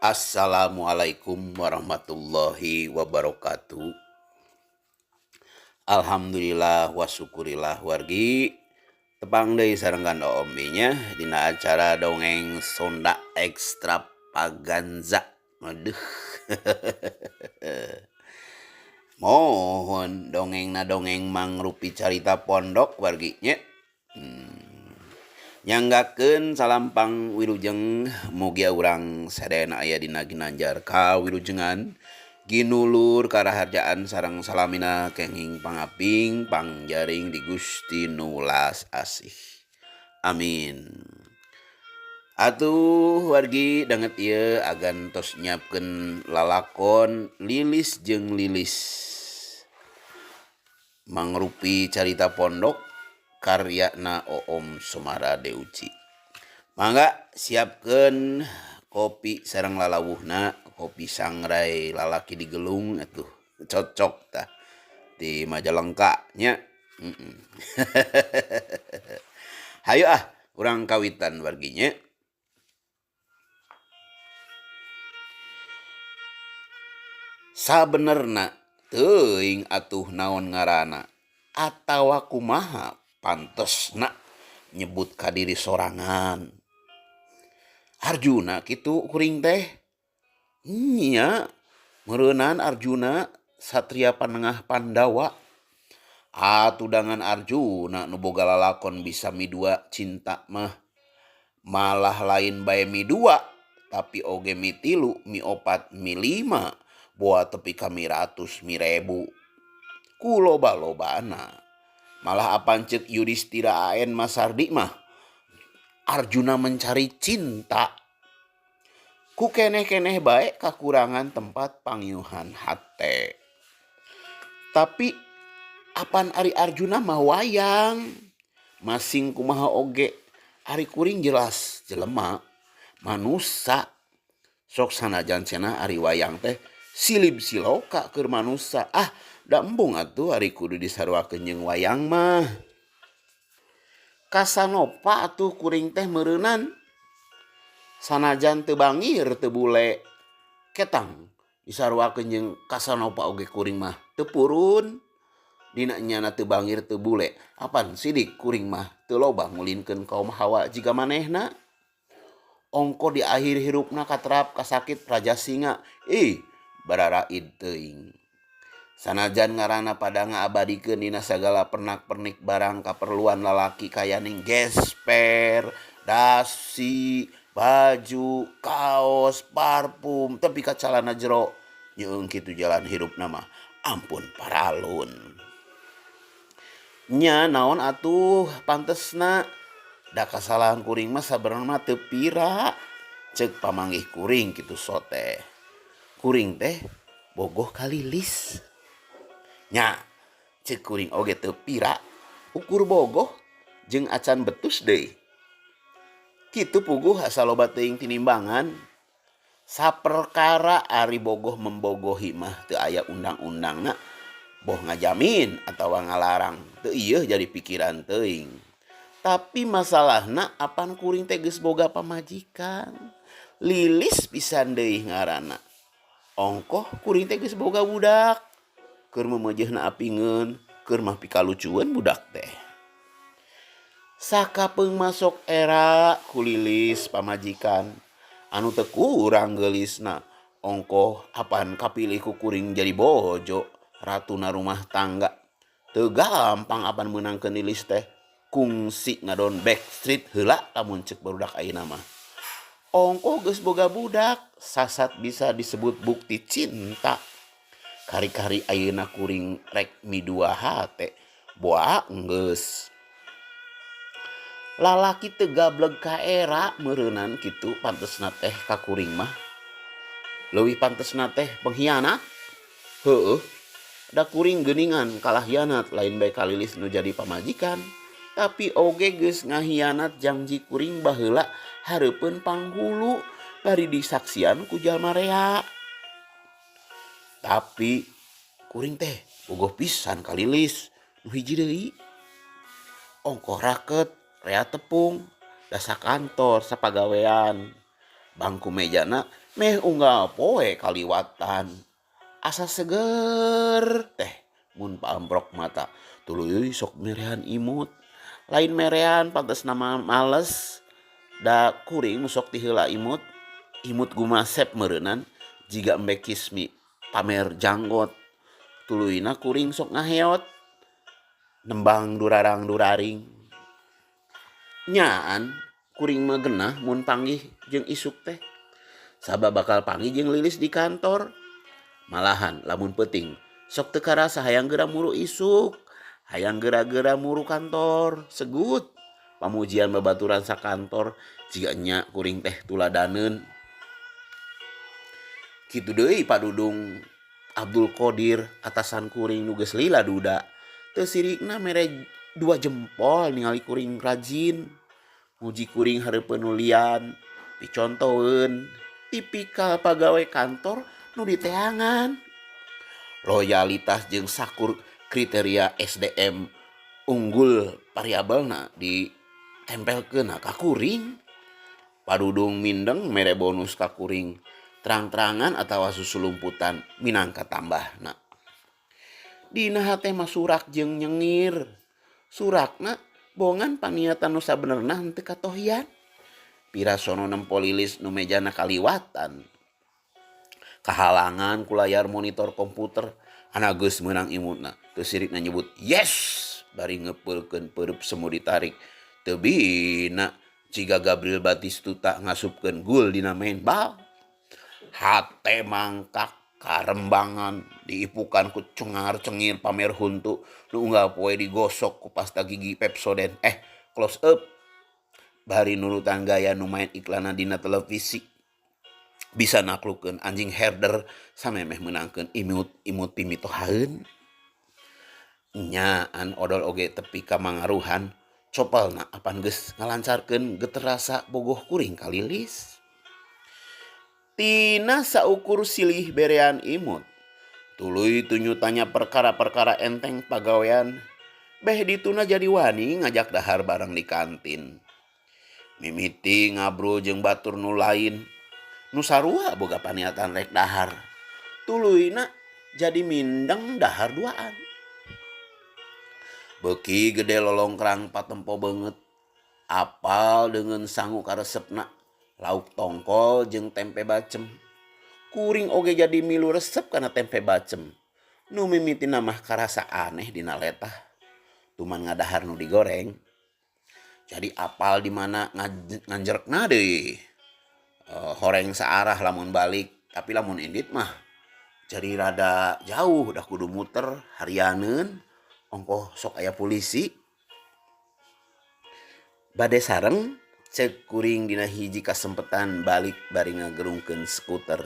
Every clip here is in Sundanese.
Assalamualaikum warahmatullahi wabarakatuh. Alhamdulillah wa syukurillah wargi tepang deui sareng ombinya dina acara dongeng Sonda Ekstravaganza. Aduh. Mohon dongeng mangrupi carita pondok warginya. Nyanggakeun salampang wilujeng mugia urang sadayana aya dina ginanjar kawilujengan ginulur karaharjaan sareng salamina kenging pangaping pangjaring di Gusti nulas asih. Amin. Atuh wargi danget ieu agan tos nyiapkeun lalakon Lilis jeung Lilis. Mangrupi carita pondok karyana Oom Sumara Deuci. Mangga siapkeun kopi sareng lalawuhna, kopi sangrai lalaki digelung atuh cocok tah di Majalengka nya. Hayu urang kawitan warginya. Sabenerna teuing atuh naon ngaranna atawa kumaha pantesna nyebut ka diri sorangan. Arjuna kitu kuring teh. Nya meureunan Arjuna satria panengah Pandawa. Atudangan Arjuna nu boga lalakon bisa midua cinta mah malah lain bae midua tapi oge mitilu miopat milima boa tepi ka miratus mirebu ku loba-lobana. Malah apan ceuk Yudhistira aen Masardi mah Arjuna mencari cinta ku keneh-keneh bae kakurangan tempat pangiuhan hate. Tapi apan ari Arjuna mah wayang masing kumaha oge ari kuring jelas jelema manusa sok sanajan cenah ari wayang teh silib siloka keur manusa da embung atuh ari kudu disarwakeun jeung wayang mah. Kasanopa atuh kuring teh meureunan sanajan teu bangir teu bule ketang disarwakeun jeung kasanopa oge kuring mah teu purun dina nyana teu bangir teu bule. Apan sidik kuring mah teu loba ngulinkeun kaum hawa jiga manehna. Ongko di akhir hirupna katerap kasakit praja singa bararaid teuing. Sanajan ngaranna pada ngaabadikeun dina sagala pernak-pernik barang kaperluan lalaki kayaning gesper, dasi, baju, kaos, parfum, tepi ka calana jero. Nyeung kitu jalan hirupna mah ampun paralun. Nya naon atuh pantesna da kasalahan kuring mah sabenerna teu pira ceuk pamanggih kuring kitu sote. Kuring teh bogoh ka Lilis. Nya ceuk kuring oge teu pira ukur bogoh jeung acan betus deui. Kitu puguh asa loba teuing tinimbangan. Saperkara ari bogoh membogohi mah teu aya undang-undangna boh ngajamin atawa ngalarang teu ieu jadi pikiran teuing. Tapi masalahna apan kuring teh geus boga pamajikan. Lilis pisan deui ngaranna. Ongkoh kuring teh geus boga budak. Keur memeujeuhna apingeun, keur mah pikalucueun budak teh. Sakapeung masok era ku Lilis pamajikan anu teu kurang geulisna. Ongkoh apan kapilih ku kuring jadi bojo ratuna rumah tangga. Teu gampang apan meunangkeun Lilis teh. Kungsi ngadon backstreet heula lamun ceuk barudak ayeuna mah. Ongkoh geus boga budak sasat bisa disebut bukti cinta. Kari-kari ayeuna kuring rek midua hate boa geus. Lalaki teu gableg ka era meureunan kitu pantesna teh ka kuring mah. Leuwih pantesna teh pengkhianat. Heueuh. Da kuring geuningan kalah hianat lain bae ka Lilis nu jadi pamajikan. Tapi oge geus ngahianat janji kuring baheula hareupeun panghulu bari disaksian ku jalma rea. Tapi kuring teh bogoh pisan ka Lilis nu hiji deui. Ongkoh raket rea tepung da sakantor sapagawean. bangku mejana meh unggal poe kaliwatan. Asa seger teh mun paamprok mata. Tuluy sok merehan imut. Lain merehan pantes nama males. Da kuring sok tiheula imut. Imut gumasep meureunnan jiga embe kismi pamer janggot. Tuluyna kuring sok ngaheot. Nembang durarang duraring. Nyaan kuring mah genah mun panggih jeung isuk teh. Sabab bakal panggih jeung Lilis di kantor. Malahan lamun peuting sok teu karasa hayang geura muru isuk, hayang geura-geura muru kantor, segut. Pamujian babaturan sakantor jiga nya kuring teh tuladaneun. Kitu deui padudung Abdul Qodir atasan kuring nu geus lila duda. Teu sirikna mere 2 jempol ningali kuring rajin. Muji kuring hareupeun nulian, dicontoheun, tipikal pagawe kantor nu diteangan. Loyalitas jeung sakur kriteria SDM unggul variabelna ditempelkeun ka kuring. Padudung mindeng mere bonus ka kuring terang-terangan atawa susulumputan minangka tambahna. Dina hate mah surak jeung nyengir. Surakna bongan paniatan nu sabenerna henteu katohian. Pirasono nempo Lilis nu mejana kaliwatan. Kahalangan ku layar monitor komputer. Anak geus meunang imutna. Teu sirikna nyebut yes. Bari ngepeulkeun peurup semu ditarik. Teu bina jiga Gabriel Batistuta ngasupkeun gul dina main bal. Hate mangkak karembangan diipukan ku cengar-cengir pamer huntu nu unggal poe digosok ku pasta gigi Pepsodent close up. Bari nurutan gaya nu main iklanna dina televisi. Bisa naklukkeun anjing herder samemeh meunangkeun imut pimitohaeun. Nyaan odol oge tepi ka mangaruhan copelna apan geus ngalancarkeun geterasa bogoh kuring ka Lilis. Tina saukur silih berean imut. Tuluy tunyutanya perkara-perkara enteng pagawean. Beh dituna jadi wani ngajak dahar bareng di kantin. Mimiti ngabro jeung batur nu lain. Nu sarua boga paniatan rek dahar. Tuluyna jadi mindeng dahar duaan. Beuki gede lolongkrang patempo beungeut. Apal dengan sangu karesepna. Lauk tongkol jeung tempe bacem. Kuring oge jadi milu resep kana tempe bacem. Nu mimitina mah karasa aneh dina letah. Tuman ngadahar nu digoreng. Jadi apal di mana nganjerekna deui. Horeng saarah lamun balik. Tapi lamun indit mah jadi rada jauh dah kudu muter harianeun. Ongkoh sok aya polisi. Bade sareng cek kuring dina hiji kasempetan balik bari ngagerungkeun skuter.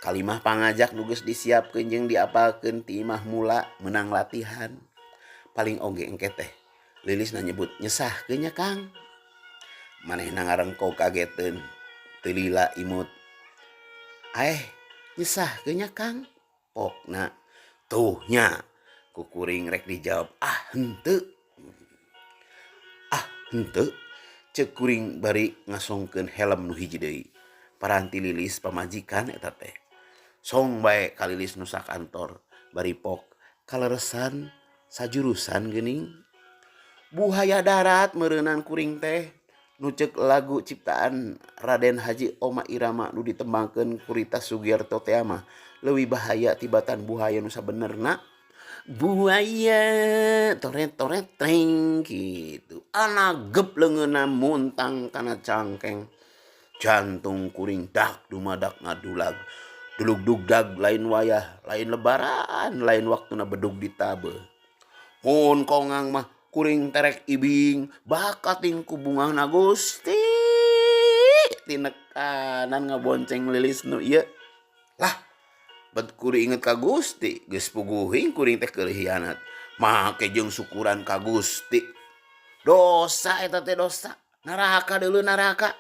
Kalimah pangajak nu geus disiapkeun jeung diapalkeun ti imah mula meunang latihan. Paling oge engke teh Lilis nyebut nyesahkeun nya Kang. Manehna ngarengkog kageteun teu lila imut. Nyesahkeun nya Kang. Pokna tuh nya ku kuring rek dijawab henteu. Henteu. Cek kuring bari ngasongkeun helm nu hiji deui. Paranti Lilis pamajikan eta teh. Song bae ka Lilis nu sakantor. Bari pok kaleresan sajurusan geuning. Buhaya darat meureunan kuring teh. Nu ceuk lagu ciptaan Raden Haji Oma Irama nu ditembangkeun ku Rita Sugiarto teh mah leuwih bahaya tibatan buhaya nu sabenerna. Buaya toret-toret treng gitu. Anagep leungeunna muntang kana cangkeng. Jantung kuring dak dumadak ngadulag. Dulug dugdag lain wayah, lain lebaran, lain waktuna bedug ditabe. Mun kongang mah kuring terek ibing, bakating ku bungahna Gusti. Tinekanan ngabonceng Lilis nu ieu. Lah bet kuring inget ka Gusti, geus puguhing kuring teh keulih hianat. Make jeung syukuran ka Gusti. Dosa eta teh dosa. Naraka deuleu naraka.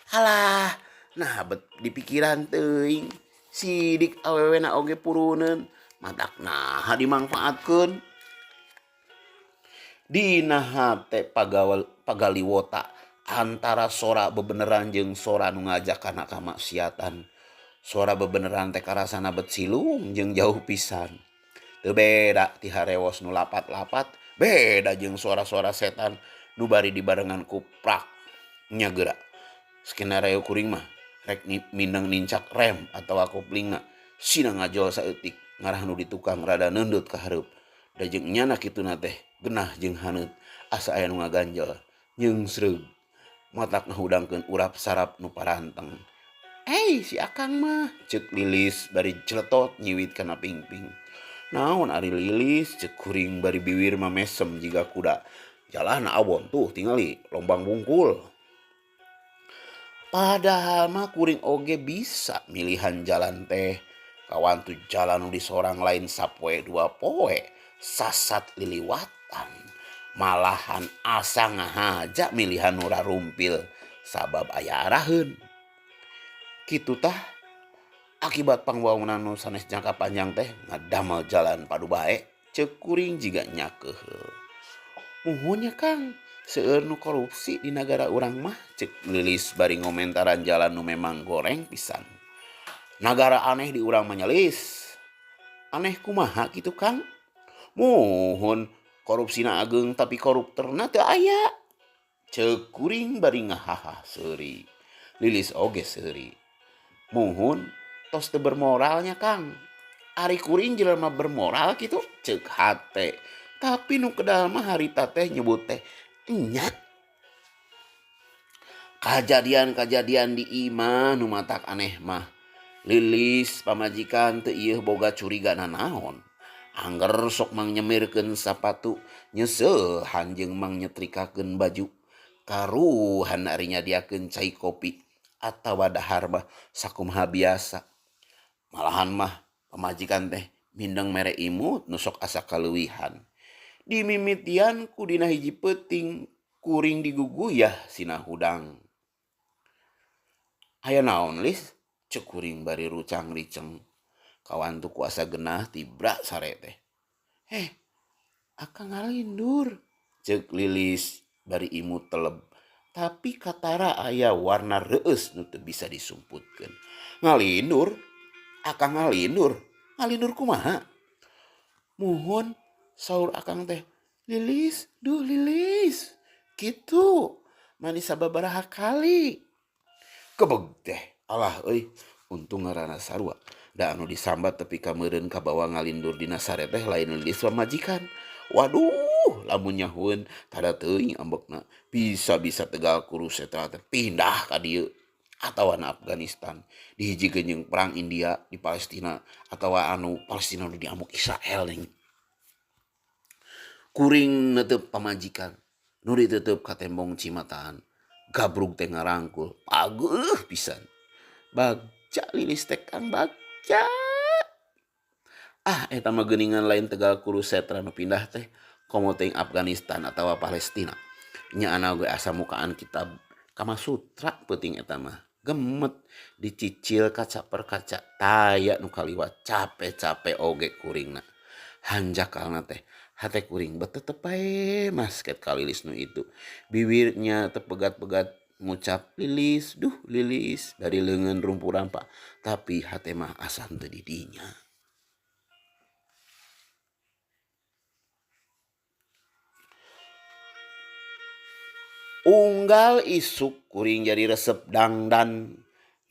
Halah, nah bet dipikiran teuing. Sidik awewena oge puruneun, matak naha dimangpaatkeun. Dina hate pagaliwota antara sora bebeneran jeung sora nu ngajak kana kamaksiatan. Sora bebeneran teh karasana bet silung jeung jauh pisan. Teu beda ti harewos nu lapat-lapat, beda jeung suara-suara setan nu bari dibarengan ku prak nya geura. Skenario kuring mah rek mindeng nincak rem atawa koplingna sina ngajol saeutik ngarah nu di tukang rada neundut ka hareup. Da jeung nyana kituna teh genah jeung haneut asa aya nu ngaganjel nyeungsreug matak ngahudangkeun urap sarap nu paranteng. Si akang mah ceuk Lilis bari celetot nyiwit kana pingping. Naon ari Lilis ceuk kuring bari biwir mamesem jiga kuda. Jalanna awon tuh tingali lombang bungkul. Padahal mah kuring oge bisa milihan jalan teh. Kawan tuh jalan nu di sorang lain sapoe dua poe sasat liliwatan. Malahan asa ngahaja milihan nu rarumpil sabab aya araheun. Kitu tah akibat pangwangunan nu sanes jangka panjang teh ngadamel jalan padu bae ceuk kuring jiga nya keheul. Muhun nya Kang, seueur nu korupsi di nagara urang mah ceuk Lilis bari ngomentaran jalan nu memang goreng pisan. Nagara aneh di urang mah nyelis. Aneh kumaha kitu Kang? Muhun korupsina ageung tapi koruptorna teu aya. Ceuk kuring bari ngahaha seuri. Lilis oge seuri. Muhun tos teu bermoralnya Kang. Ari kuring jelema bermoral kitu ceuk hate. Tapi nu kedaal mah harita teh nyebut teh nya. Kajadian-kajadian di imah nu matak aneh mah. Lilis pamajikan teu ieu boga curigana naon. Angger sok mang nyemirkeun sapatu nyeusehan jeung mang nyetrikakeun baju. Karuhan ari nyadiakeun cai kopi atawa dahar mah sakumaha biasa. Malahan mah pamajikan teh mindeng mere imut nu sok asa kaleuwihan. Dimimitian ku dina hiji peuting kuring diguguyah sina hudang. Aya naon Lis? Ceuk kuring bari rucang riceng. Kawan tu kuasa genah tibra sare teh. Akang ngalindur. Ceuk Lilis bari imut teleb. Tapi katara aya warna reueus nu teu bisa disumputkeun. Ngalindur? Akang ngalindur? Ngalindur kumaha? Muhun saur akang teh. Lilis, duh Lilis. Kitu. Manis sababaraha kali. Kebeg teh. Alah euy, untung ngaranna sarua. Da anu disambat tepi ka meureun kabawa ngalindur dina sare teh lain Lilis pamajikan. Waduh, lamun nyahueun tada teuing ambekna. Bisa-bisa Tegal Kurus eta teh pindah ka dieu atawa na Afganistan. Dihijikeun jeung perang India di Palestina atawa anu Palestina nu diamuk Israel nih. Kuring neuteup pamajikan nu diteuteub ka tembong Cimataan. Gabrug teh ngarangkul, pageuh pisan. Bagja Lilis teh Kang bagja. Eta mah geuningan lain Tegal Kurus setra nu pindah teh komo teuing Afganistan atawa Palestina. Nya ana ge asa mukaan kitab Kama Sutra peuting eta mah. Gemet dicicil kaca per kaca taya nu kaliwat cape-cape oge kuringna. Hanjakalna teh hate kuring betetep bae mas ket ka Lilis nu itu. Bibirnya teu pegat-pegat ngucap Lilis, duh Lilis dari leungeun rumpuran Pak. Tapi hate mah asa henteu di dinya. Unggal isuk kuring jadi resep dangdan.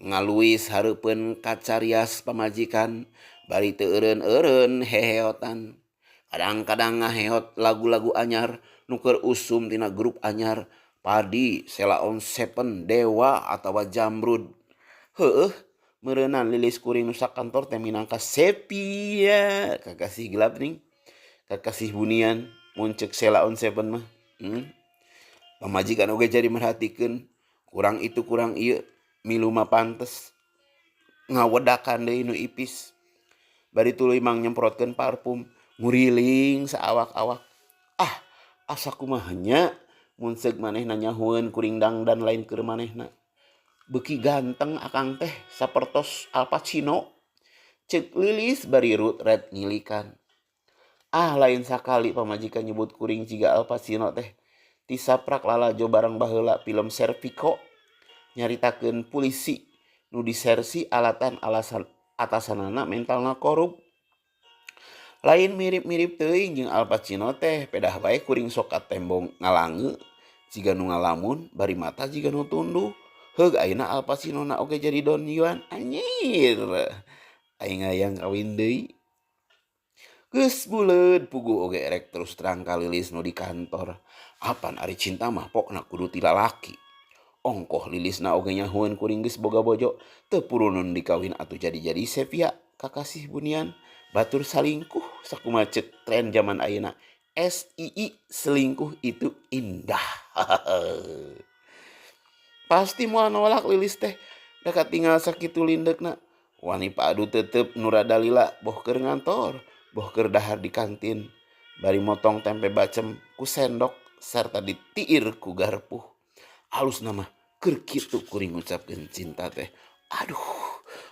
Ngaluis hareupeun kacarias pamajikan. Bari teu eureun-eureun heheotan. Kadang-kadang ngaheot lagu-lagu anyar. Nu keur usum tina grup anyar. Padi, Sheila on Seven, Dewa, atawa Jamrud. Heueuh, meureunan Lilis kuring nu sakantor teh minangka sepia. Kakasih gelap ning. Kakasih bunian. Mun ceuk Sheila on Seven mah. Pamajikan oge jadi merhatikeun kurang itu kurang ieu milu mah pantes ngawedakan deui nu ipis. Bari tuluy mang nyemprotkeun parfum nguriling saawak-awak. Asa kumaha nya mun seug manehna nyahueun kuring dangdan lain keur manehna. Beuki ganteng akang teh sapertos Al Pacino. Ceuk Lilis bari red ngilikan. Lain sakali pamajikan nyebut kuring jiga Al Pacino teh tisaprak lalajo barang baheula film Serviko nyaritakeun polisi nu disersi alatan alasan atasanana mentalna korup. Lain mirip-mirip teuing jeung Al Pacino teh pedah bae kuring sok katembong ngalange jiga nu ngalamun bari mata jiga nu tunduh. Heug ayeuna Al Pacino na oge jadi Don Juan anjir. Aing hayang kawin deui. Geus buleud puguh oge erek terus terang ka Lilis nu di kantor. Apan ari cinta mah pokna kudu ti lalaki. Ongkoh Lilisna oge nyahueun kuring geus boga bojo teu purunun dikawin atuh jadi Sevia kakasih bunian. Batur salingkuh sakumaha ceuk tren zaman ayeuna. SII selingkuh itu indah. Pasti moal nolak Lilis teh. Da katinggal sakitu lindekna. Wani paadu tetep nu rada lila boh keur ngantor, boh keur dahar di kantin. Bari motong tempe bacem ku sendok sarta ditiir ku garpuh. Alus nama keur kitu kuring ngucapkeun cinta teh. Aduh,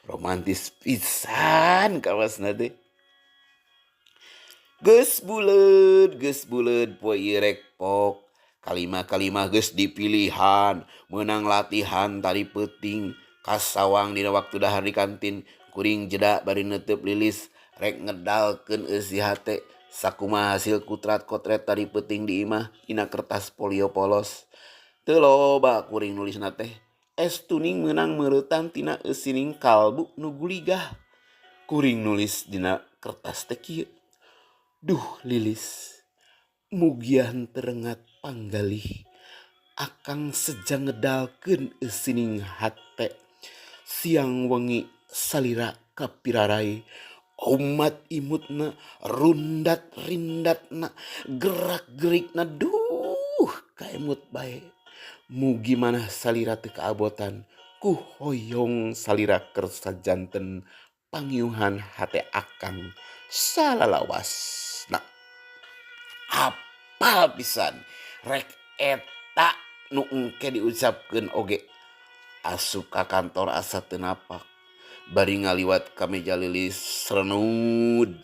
romantis pisan kawasna teh. Geus buleud poe ieu rek pok. Kalimah-kalimah geus dipilihan, meunang latihan tari peuting. Kasawang dina waktu dahar di kantin, kuring jeda bari neuteup Lilis rek ngedalkeun eusi hate sakumaha hasil kutrat-kotret tari peuting di imah dina kertas polio polos. Teu loba kuring nulisna teh. Estuning meunang meuretan tina eusining kalbu nu guligah. Kuring nulis dina kertas teh kieu. Duh Lilis, mugian terengat panggalih. Akang sejang ngedalkeun eusining hate. Siang wengi salira kapirarai. Umat imutna rundat rindatna gerak-gerikna duh kaemut bae. Mugi manah salira teu kaabotan ku hoyong salira keur sajanten pangiuhan hate akang salalawasna. Apal pisan rek eta nu engke diucapkeun oge asup ka kantor asa teu napak. Bari ngaliwat ka meja Lilis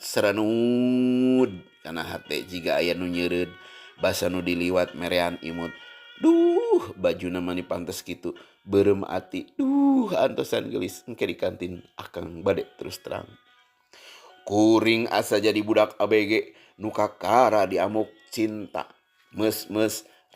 serenud kana hate jiga aya nu nyeureud basa nu diliwat merean imut. Duh bajuna mani pantes kitu beureum ati. Duh antosan geulis engke di kantin akang bade terus terang. Kuring asa jadi budak ABG nu kakara di amuk cinta. Mes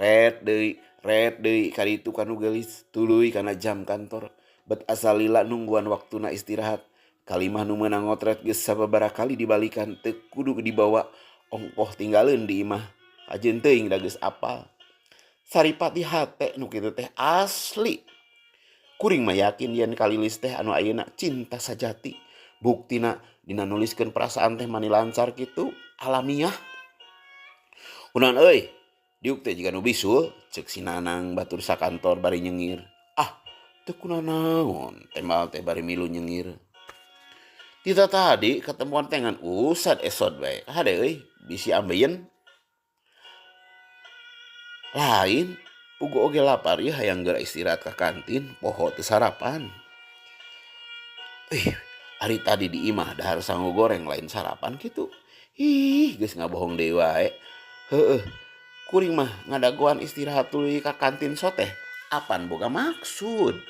red deui kaditu kanu geulis tuluy kana jam kantor. Bet asa lila nungguan waktuna istirahat. Kalimah nu meunang ngotret geus sababaraha kali dibalikan teu kudu dibawa ongkoh tinggalin di imah. Ajeun teuing da geus apal. Saripati hate nu kitu teh asli. Kuring mah yakin yen ka Lilis teh anu ayeuna cinta sajati. Buktina dina nuliskeun perasaan teh mani lancar kitu alamiah. Unahan euy, diuk teh jiga nu bisul ceuk si Nanang batur sakantor bari nyengir. Ah, teu kunaon tembal teh bari milu nyengir. Tita tadi ketemuan teh ngan usad esot bae. Hade euy, bisi ambeien. Lain, pugu oge lapar ieu hayang geura istirahat ka kantin, poho teu sarapan. Ari tadi di imah dahar sangu goreng lain sarapan kitu. Geus ngabohong deui wae. Heueuh, kuring mah ngadagoan istirahat tuluy ka kantin soteh. Apan boga maksud.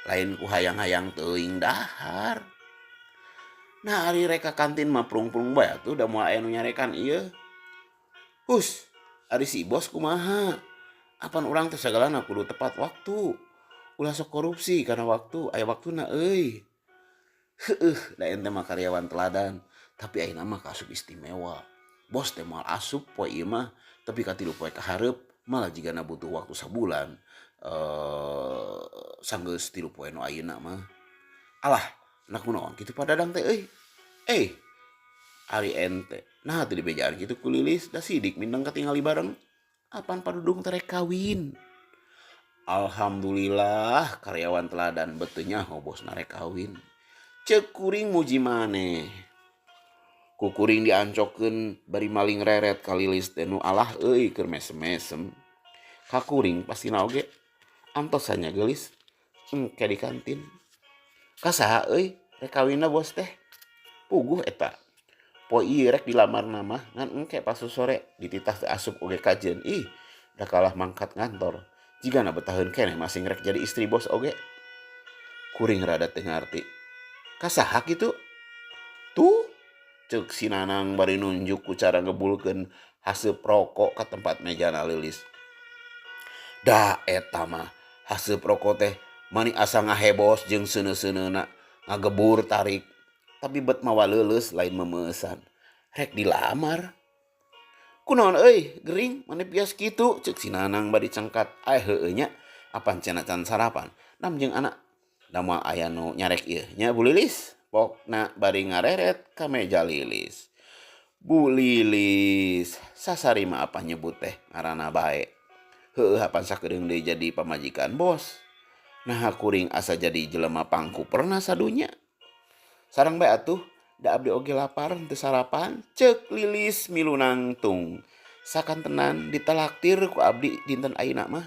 Lain ku hayang-hayang teuing dahar. Nah ari rek ka kantin mah prung-prung bae atuh da moal aya nu nyarekan ieu. Hus, ari si bos kumaha? Apan urang teh sagalana kudu tepat waktu. Ulah sok korupsi karena waktu, aya waktuna euy. Da ente mah karyawan teladan, tapi ayeuna mah kaasup istimewa. Bos teh moal asup poe ieu mah, tapi ka 3 poe ka hareup malah jigana butuh waktu sabulan. Sanggeus 3 poe nu ayeuna mah. Alah, na kunaon kitu padadang teh euy. Ari ente, nah teu dibejaan kitu ku Lilis, da sidik mindeng katingali bareng. Apan padudung teh rek kawin. Alhamdulillah karyawan teladan beuteung nyaho bosna rek kawin. Ceuk kuring muji maneh. Ku kuring diancokeun bari maling reret ka Lilis teh nu alah euy keur mesem-mesem. Ka kuring pastina oge antosanya geulis engke di kantin. Kasaha euy rek kawinna bos teh? Puguh eta. Poe ieu rek dilamarna mah ngan engke pas sore dititah teu asup oge kajeun. da kalah mangkat ngantor jigana betaheun keneh masing rek jadi istri bos oge. Kuring rada teu ngarti. Kasaha kitu? Tuh, ceuk si Nanang bari nunjuk ku cara ngebulkeun haseup rokok ka tempat mejana Lilis. Da eta mah haseup rokok teh mani asa ngahebos jeung seuneu-seuneuna ngagebur tarik. Tapi bet mawa leuleus lain memeusan. Rek dilamar. Kunaon euy, gering maneh pias kitu ceuk si Nanang bari cangkat. Heueuh nya, apan cenah can sarapan. Nam jeung anak. Da moal aya nu nyarek ieu nya Bu Lilis. Pokna bari ngareret ka meja Lilis. Bu Lilis, sasarima apa nyebut teh ngaranna bae. Heueuh apan sakeureung deui jadi pamajikan bos. Nah kuring asa jadi jelema pangku pernah sadunya. Sareng bae atuh, da abdi oge lapar teu sarapan, ceuk Lilis milu nangtung. Sakantenan ditalaktir ku abdi dinten ayeuna mah.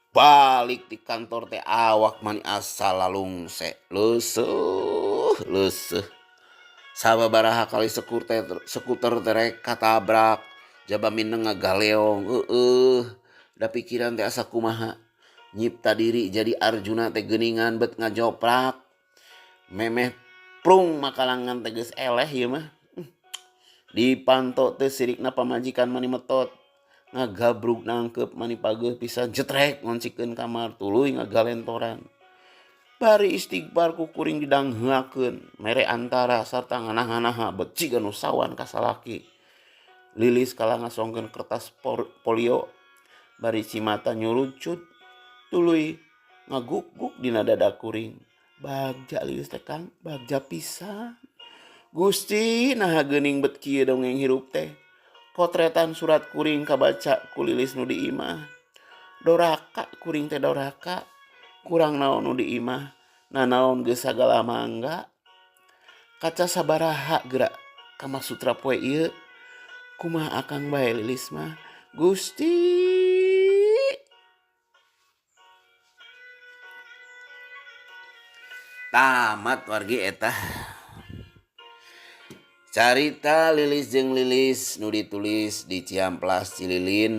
Balik di kantor teh awak mani asa lalungse. Leuseuh. Sababaraha kali skuter teh rek katabrak. Jaba mineng ngagaleong. Da pikiran teh asa kumaha. Nyipta diri jadi Arjuna teh geuningan bet ngajoprak. Memeh prung makalangan teh geus eleh ieu mah. Dipanto teh sirikna pamajikan mani metot. Ngagabruk nangkep mani pageuh pisan jetrek ngoncikeun kamar tuluy ngagalentoran. Bari istighfar ku kuring didangheuakeun mere antara sarta nganaha-naha beci anu sawan ka salaki. Lilis kala ngasongkeun kertas polio bari cimata nyurucut tuluy ngaguk-guk dina dada kuring. Bagja Lilis teh Kang, bagja pisan. Gusti naha geuning bet kieu dongeng hirup teh. Potretan surat kuring kabaca ku Lilis nu di imah. Doraka kuring teh doraka. Kurang naon nu di imah. Nanaon geus sagala mangga. Kaca sabaraha geura Kama Sutra poe ieu. Kumaha akang bae Lilis mah. Gusti. Tamat wargi eta. Carita Lilis jeung Lilis nu ditulis di Ciamplas Cililin.